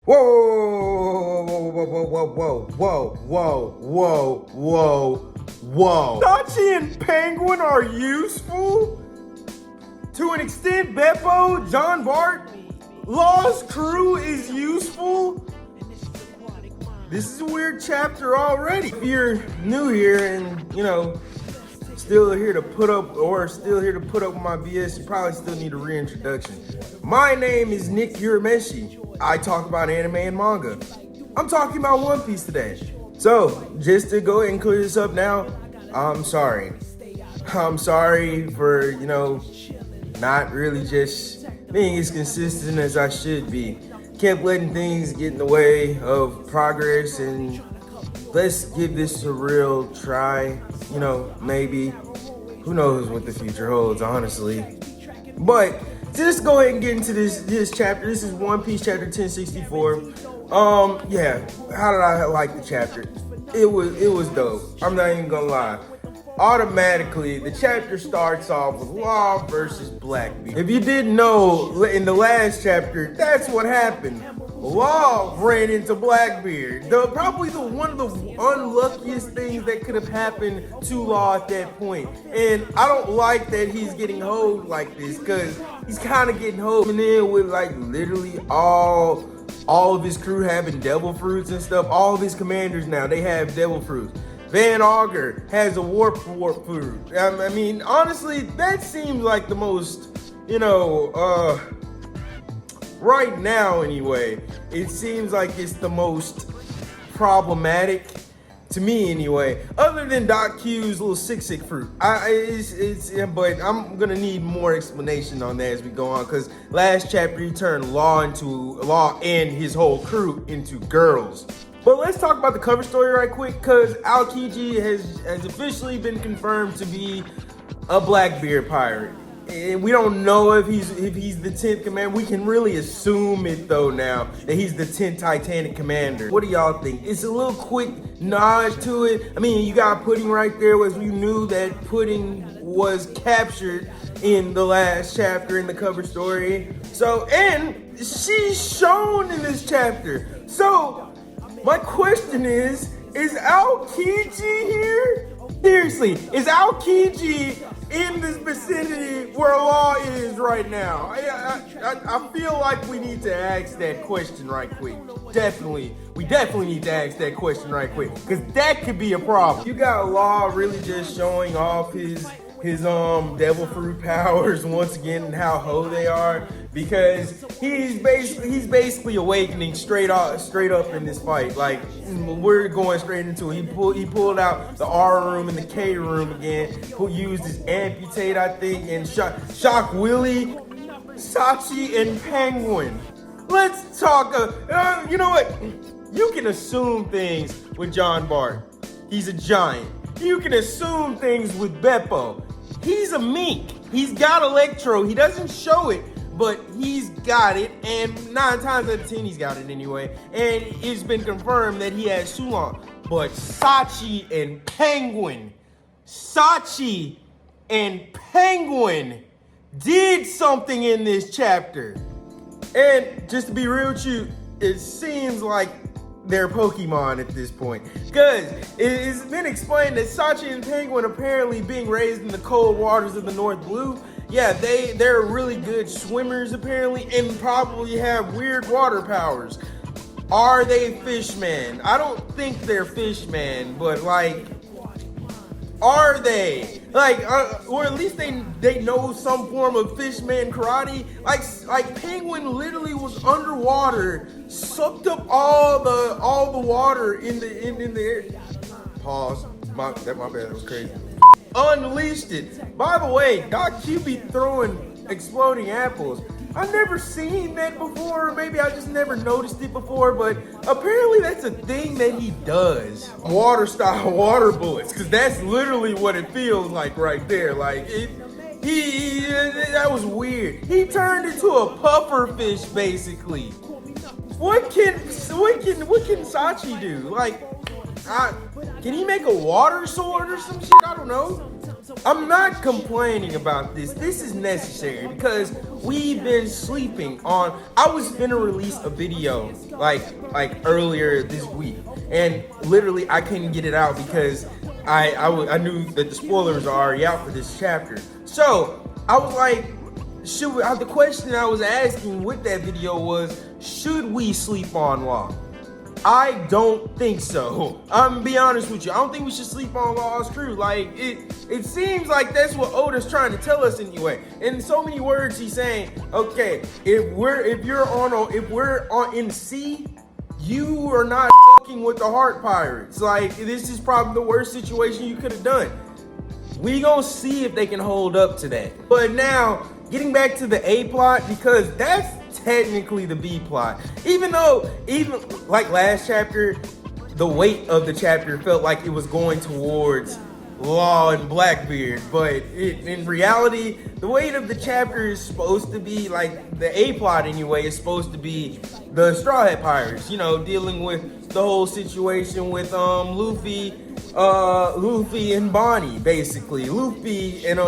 Whoa, whoa, whoa, whoa, whoa, whoa, whoa, whoa, whoa, whoa. Sachi and Penguin are useful? To an extent, Beppo, John Bart, Law's crew is useful? This is a weird chapter already. If you're new here and, still here to put up with my BS, you probably still need a reintroduction. My name is Nick Urameshi. I talk about anime and manga. I'm talking about One Piece today. So, just to go ahead and clear this up now, I'm sorry. I'm sorry for, not really just being as consistent as I should be. Kept letting things get in the way of progress, and let's give this a real try. Maybe. Who knows what the future holds, honestly. But just go ahead and get into this chapter. This is One Piece chapter 1064. How did I like the chapter? It was dope. I'm not even gonna lie. Automatically, the chapter starts off with Law versus Blackbeard. If you didn't know, in the last chapter, that's what happened. Law ran into Blackbeard. Probably one of the unluckiest things that could have happened to Law at that point. And I don't like that he's getting hoed like this, because he's kind of getting hoed in with literally all of his crew having devil fruits and stuff. All of his commanders now, they have devil fruits. Van Augur has a warp fruit. I mean, honestly, that seems like the most, right now anyway, it seems like it's the most problematic to me anyway, other than Doc Q's little sick fruit. But I'm gonna need more explanation on that as we go on, because last chapter he turned Law and his whole crew into girls. But let's talk about the cover story right quick, because Aokiji has officially been confirmed to be a Blackbeard pirate. And we don't know if he's the 10th commander. We can really assume it though now that he's the 10th Titanic commander. What do y'all think? It's a little quick nod to it. I mean, you got Pudding right there, as you knew that Pudding was captured in the last chapter in the cover story. So, and she's shown in this chapter. So, my question is Aokiji here? Seriously, is Aokiji in this vicinity where Law is right now? I feel like we need to ask that question right quick. We definitely need to ask that question right quick, because that could be a problem. You got Law really just showing off his devil fruit powers once again, and how hoe they are, because he's basically awakening straight up in this fight. Like, we're going straight into it. He pulled out the R room and the K room again. Used his amputate, I think, and shock Willie, Sachi, and Penguin. Let's talk. You know what? You can assume things with John Bart. He's a giant. You can assume things with Beppo. He's a mink. He's got Electro. He doesn't show it, but he's got it. And 9 times out of 10, he's got it anyway. And it's been confirmed that he has Sulon. But Sachi and Penguin did something in this chapter. And just to be real with you, it seems like they're Pokemon at this point, because it's been explained that Sachi and Penguin apparently being raised in the cold waters of the North Blue. Yeah, they're really good swimmers apparently, and probably have weird water powers. Are they fishmen? I don't think they're fishmen, but are they? Or at least they know some form of fishman karate. Like Penguin literally was underwater, sucked up all the water in the air. Pause. My bad. That was crazy. Unleashed it. By the way, Doc Q be throwing exploding apples. I've never seen that before, or maybe I just never noticed it before, but apparently that's a thing that he does. Water-style water bullets, because that's literally what it feels like right there. That was weird. He turned into a puffer fish, basically. What can Sachi do? Can he make a water sword or some shit? I don't know. I'm not complaining about this. This is necessary, because we've been sleeping on. I was gonna release a video like earlier this week, and literally I couldn't get it out because I knew that the spoilers are already out for this chapter. So I was like, the question I was asking with that video was, should we sleep on Law? I don't think so. I'm gonna be honest with you. I don't think we should sleep on Law's crew. Like it seems like that's what Oda's trying to tell us anyway. In so many words, he's saying, okay, if we're in sea, you are not fucking with the Heart Pirates. Like, this is probably the worst situation you could have done. We gonna see if they can hold up to that. But now, getting back to the A plot, because that's technically the B plot. Even like last chapter, the weight of the chapter felt like it was going towards Law and Blackbeard, but in reality, the weight of the chapter is supposed to be, like, the A plot anyway, is supposed to be the Straw Hat Pirates, dealing with the whole situation with Luffy and Bonnie, basically. Luffy and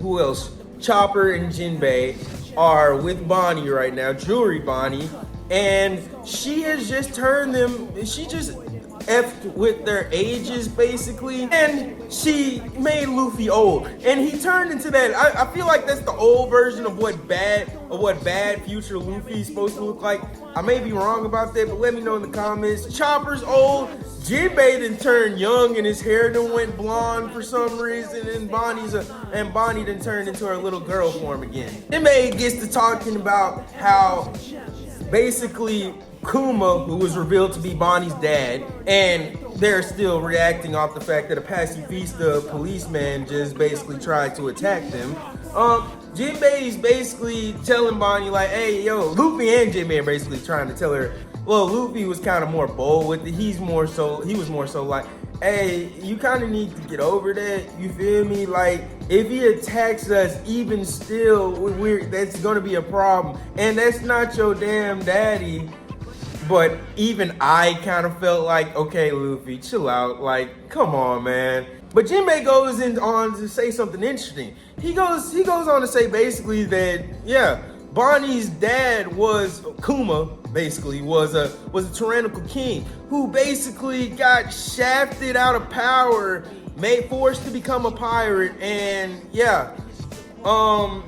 who else? Chopper and Jinbei are with Bonnie right now, Jewelry Bonnie, and she has just turned them, she just effed with their ages basically, and she made Luffy old, and he turned into that. I feel like that's the old version of what bad future Luffy is supposed to look like. I may be wrong about that, but let me know in the comments. Chopper's old, Jinbei then turned young and his hair then went blonde for some reason, and Bonnie then turned into her little girl form again. Jinbei gets to talking about how basically Kuma, who was revealed to be Bonnie's dad, and they're still reacting off the fact that a pacifista policeman just basically tried to attack them. Jinbei's basically telling Bonnie like, hey, yo, Luffy and Jinbei are basically trying to tell her, well, Luffy was kind of more bold with it. He was more so like, hey, you kind of need to get over that. You feel me? Like, if he attacks us, even still, that's gonna be a problem. And that's not your damn daddy. But even I kind of felt like, okay, Luffy, chill out. Like, come on, man. But Jinbei goes on to say something interesting. He goes on to say basically that, yeah, Bonnie's dad was Kuma, basically, was a tyrannical king who basically got shafted out of power, forced to become a pirate, and yeah,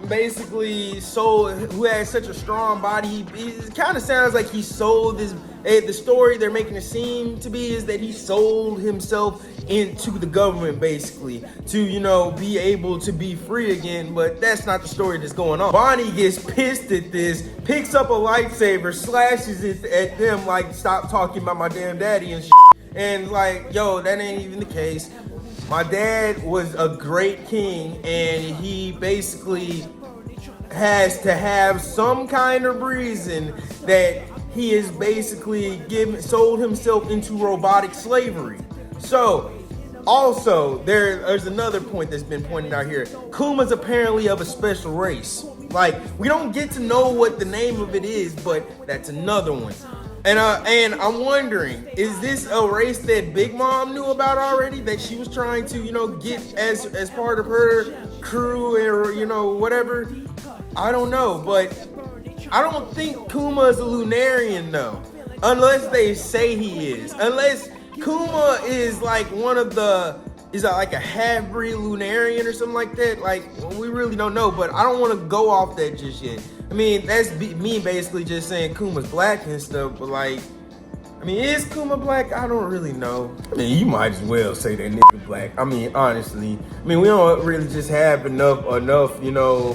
basically who had such a strong body. It kind of sounds like he sold his, the story they're making it seem to be is that he sold himself into the government basically to, be able to be free again, but that's not the story that's going on. Bonnie gets pissed at this, picks up a lightsaber, slashes it at them like, stop talking about my damn daddy and shit. And like, yo, that ain't even the case. My dad was a great king, and he basically has to have some kind of reason that he is basically sold himself into robotic slavery. So, also, there's another point that's been pointed out here. Kuma's apparently of a special race. Like, we don't get to know what the name of it is, but that's another one. And I'm wondering, is this a race that Big Mom knew about already, that she was trying to, get as part of her crew or, whatever? I don't know, but I don't think Kuma is a Lunarian though, unless they say he is. Unless Kuma is like like a half-breed Lunarian or something like that. Like, we really don't know, but I don't want to go off that just yet. I mean, that's me basically just saying Kuma's black and stuff, but like, I mean, is Kuma black? I don't really know. I mean, you might as well say that nigga black. I mean, honestly. I mean, we don't really just have enough,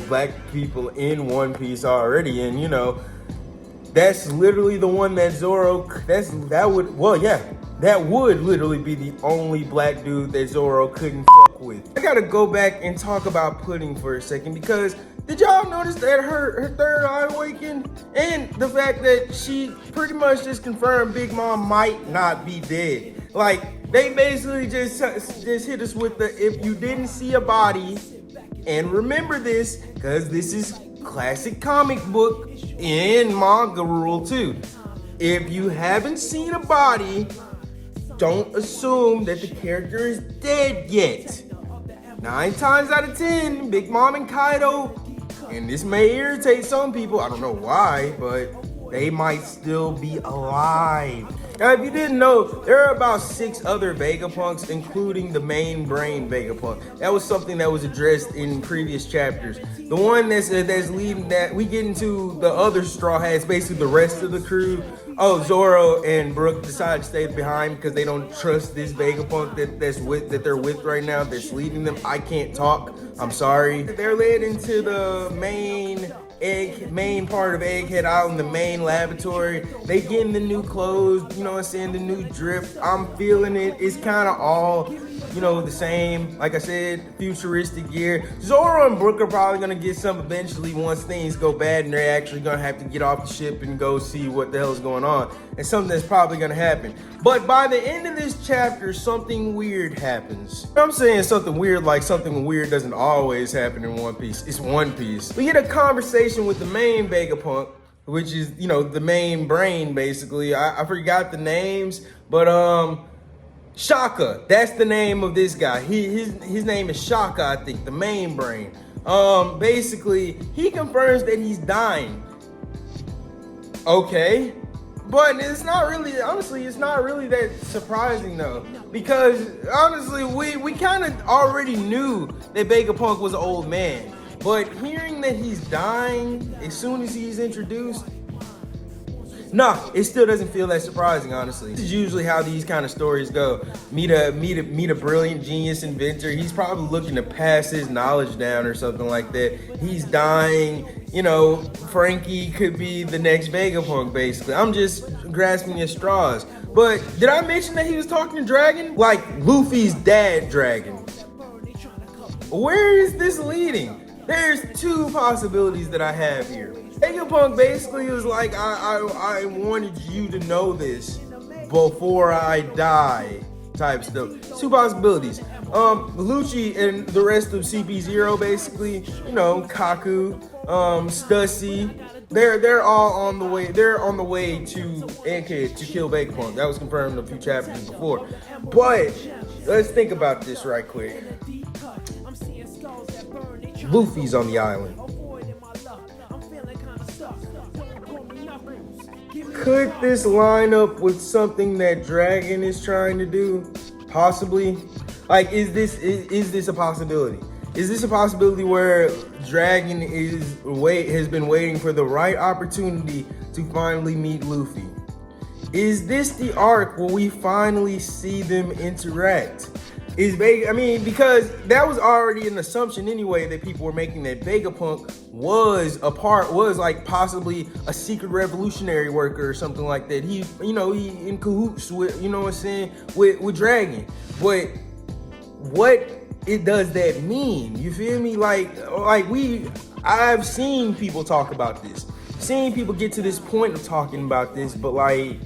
black people in One Piece already, and, that's literally the one that Zoro, that would literally be the only black dude that Zoro couldn't fuck with. I gotta go back and talk about Pudding for a second, because did y'all notice that her third eye awakened? And the fact that she pretty much just confirmed Big Mom might not be dead. Like, they basically just hit us with the, if you didn't see a body, and remember this, because this is classic comic book and manga rule too. If you haven't seen a body, don't assume that the character is dead yet. 9 times out of 10, Big Mom and Kaido And this may irritate some people. I don't know why, but they might still be alive. Now, if you didn't know, there are about 6 other Vegapunks, including the main brain Vegapunk. That was something that was addressed in previous chapters. The one that's leading that we get into the other Straw Hats, basically the rest of the crew. Oh, Zoro and Brook decided to stay behind because they don't trust this Vegapunk that they're with right now. That's leading them. I can't talk. I'm sorry. They're led into the main part of Egghead Island, the main laboratory. They getting the new clothes, you know what I'm saying, the new drip. I'm feeling it. It's kind of all, you know, the same. Like I said, futuristic gear. Zoro and Brook are probably gonna get some eventually once things go bad and they're actually gonna have to get off the ship and go see what the hell's going on. And something that's probably gonna happen. But by the end of this chapter, something weird happens. I'm saying something weird like something weird doesn't always happen in One Piece. It's One Piece. We get a conversation with the main Vegapunk, which is, you know, the main brain, basically. I forgot the names, but Shaka, that's the name of this guy. His name is Shaka, I think, the main brain. Basically, he confirms that he's dying. Okay. But it's not really, honestly, it's not really that surprising though. Because honestly, we kind of already knew that Vegapunk was an old man. But hearing that he's dying as soon as he's introduced, nah, it still doesn't feel that surprising, honestly. This is usually how these kind of stories go. Meet a brilliant genius inventor. He's probably looking to pass his knowledge down or something like that. He's dying. You know, Frankie could be the next Vegapunk, basically. I'm just grasping at straws. But did I mention that he was talking to Dragon? Like Luffy's dad, Dragon. Where is this leading? There's 2 possibilities that I have here. Vegapunk basically was like, I wanted you to know this before I die, type stuff. 2 possibilities. Lucci and the rest of CP0, basically, you know, Kaku, Stussy, they're all on the way. They're on the way to Egghead to kill Vegapunk. That was confirmed a few chapters before. But let's think about this right quick. Luffy's on the island. Could this line up with something that Dragon is trying to do? Possibly. Like, is this a possibility? Is this a possibility where Dragon has been waiting for the right opportunity to finally meet Luffy? Is this the arc where we finally see them interact? Because that was already an assumption anyway that people were making, that Vegapunk was like possibly a secret revolutionary worker or something like that. He in cahoots with, you know what I'm saying, with Dragon. But what does that mean? You feel me? I've seen people talk about this, seen people get to this point of talking about this, but like,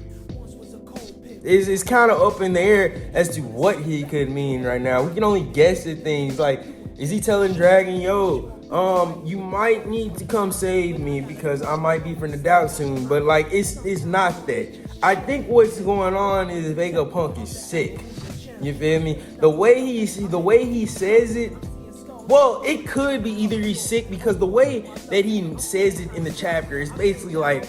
it's kind of up in the air as to what he could mean right now. We can only guess at things. Like, is he telling Dragon, yo, you might need to come save me because I might be from the doubt soon? But like, it's not that. I think what's going on is Vegapunk is sick. You feel me? The way he says it, well, it could be either he's sick, because the way that he says it in the chapter is basically like,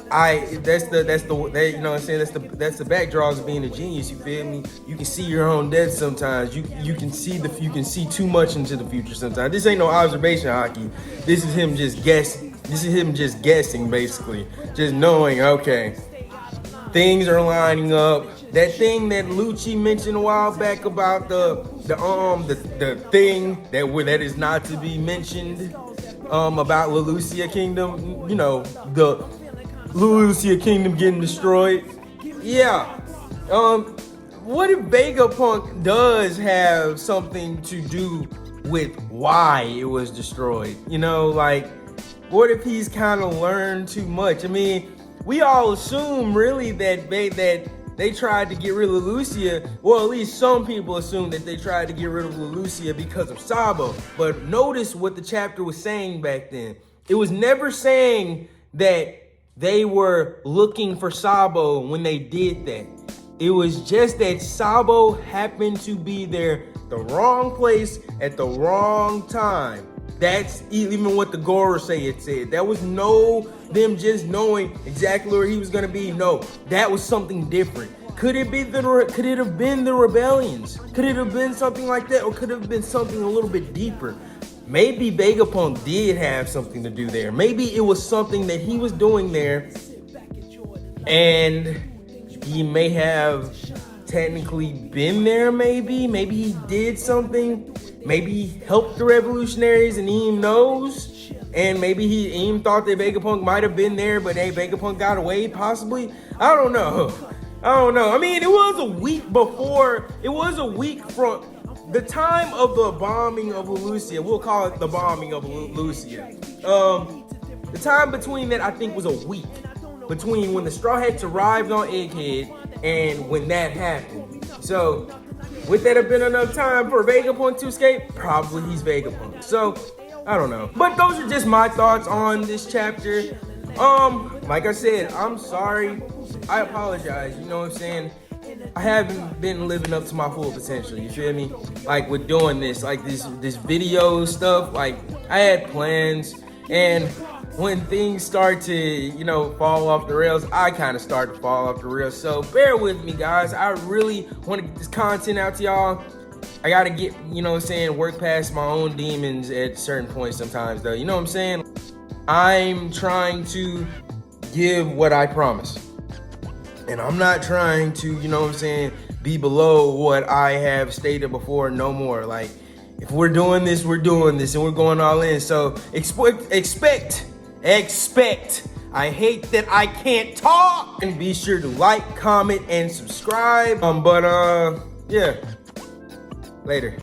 that's the you know what I'm saying, that's the backdrops of being a genius. You feel me? You can see your own death sometimes. You can see too much into the future sometimes. This ain't no observation hockey. This is him just guessing. This is him just guessing, basically, just knowing, okay, things are lining up. That thing that Lucci mentioned a while back about the thing that is not to be mentioned, about Leloucia Kingdom, you know, the Leloucia Kingdom getting destroyed. Yeah. What if Vegapunk does have something to do with why it was destroyed? You know, like, what if he's kind of learned too much? I mean, we all assume really that they tried to get rid of Leloucia. Well, at least some people assume that they tried to get rid of Leloucia because of Sabo. But notice what the chapter was saying back then. It was never saying that they were looking for Sabo when they did that. It was just that Sabo happened to be there, the wrong place at the wrong time. That's even what the Goro say it said. That was no them just knowing exactly where he was gonna be. No, that was something different. Could it have been the rebellions? Could it have been something like that, or could it have been something a little bit deeper? Maybe Vegapunk did have something to do there. Maybe it was something that he was doing there, and he may have technically been there. Maybe he did something. Maybe he helped the revolutionaries and he knows. And maybe he even thought that Vegapunk might have been there, but hey, Vegapunk got away, possibly. I don't know. I mean, it was a week from the time of the bombing of Lucia. We'll call it the bombing of Lucia. The time between that, I think, was a week. Between when the Straw Hats arrived on Egghead and when that happened. So, would that have been enough time for Vegapunk to escape? Probably he's Vegapunk. So, I don't know. But those are just my thoughts on this chapter. Like I said, I'm sorry. I apologize. You know what I'm saying? I haven't been living up to my full potential. You feel me? Like with doing this, like this video stuff. Like I had plans, and when things start to, you know, fall off the rails, I kind of start to fall off the rails. So bear with me, guys. I really want to get this content out to y'all. I got to get, you know what I'm saying, work past my own demons at certain points sometimes, though. You know what I'm saying? I'm trying to give what I promise. And I'm not trying to, you know what I'm saying, be below what I have stated before, no more. Like, if we're doing this, we're doing this, and we're going all in. So expect. I hate that I can't talk. And be sure to like, comment, and subscribe. Yeah. Later.